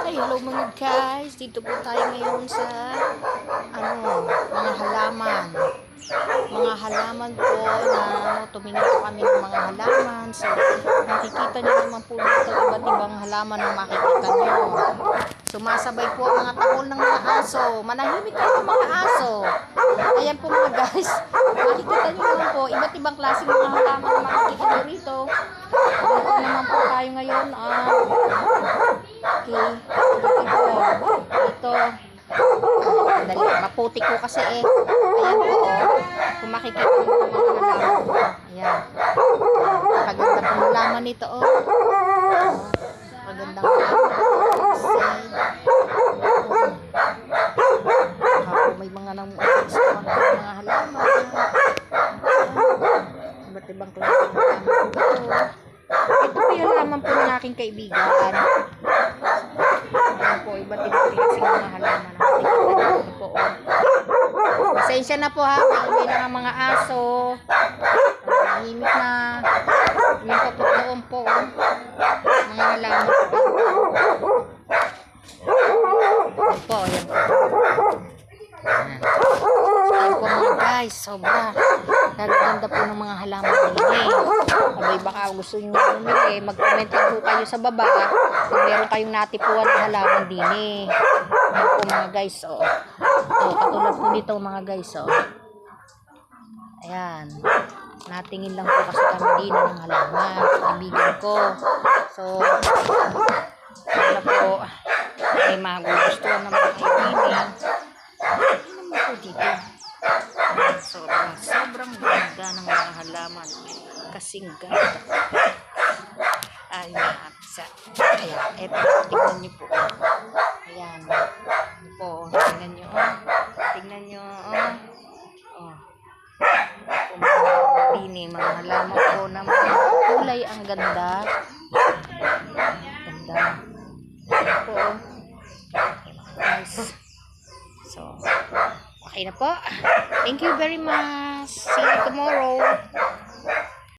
Hello mga guys, dito po tayo ngayon sa mga halaman. Mga halaman po na tumingin po kami ng mga halaman. So, makikita niyo naman po dito iba't ibang halaman na makikita niyo. Sumasabay po ang mga tahol ng mga aso. Manahimik kayo mga aso. Ayan po mga guys. Makikita niyo naman po iba't ibang klase ng mga halaman na makikita niyo rito. Dito naman po tayo ngayon. Okay. Ito. Dali, maputik ko kasi eh. Ayan po. Kung makikita mo mga halaman. Ayan. Paganda po halaman nito oh. Pagandang halaman. May mga mga halaman. Iba't ibang klase ng halaman po. Ito po yung halaman po ng aking kaibigan. Ayan po, iba't ibang klase ng mga halaman. Ito po. Pasensya na po ha, maingay na ang mga aso. Mahimik na. Yung po doon po. Mga halaman po. Ayan po, ayan po. Ayan po mga guys, sobra. Nagaganda po ng mga halaman din Abay baka gusto nyo bumili, mag-comment lang po kayo sa baba kung meron kayong natipuan na halaman din Ayan po mga guys, oh. Katulad po nito mga guys, oh. Ayan. Natingin lang po kasi kami din ng halaman sa kaibigan ko. So, wala po ay magugustuhan ng mga kaibigan. Tingnan mo po dito. Sobrang ganda ng mga halaman. Kasing ganda. Ayan. Ayan. Eto. Tingnan nyo po. Ayan. Ito po. Tingnan nyo. Tingnan nyo. Mga halaman po na mga kulay. Ang ganda. Ganda. Ito po. Nice. So, okay na po. Thank you very much. See you tomorrow.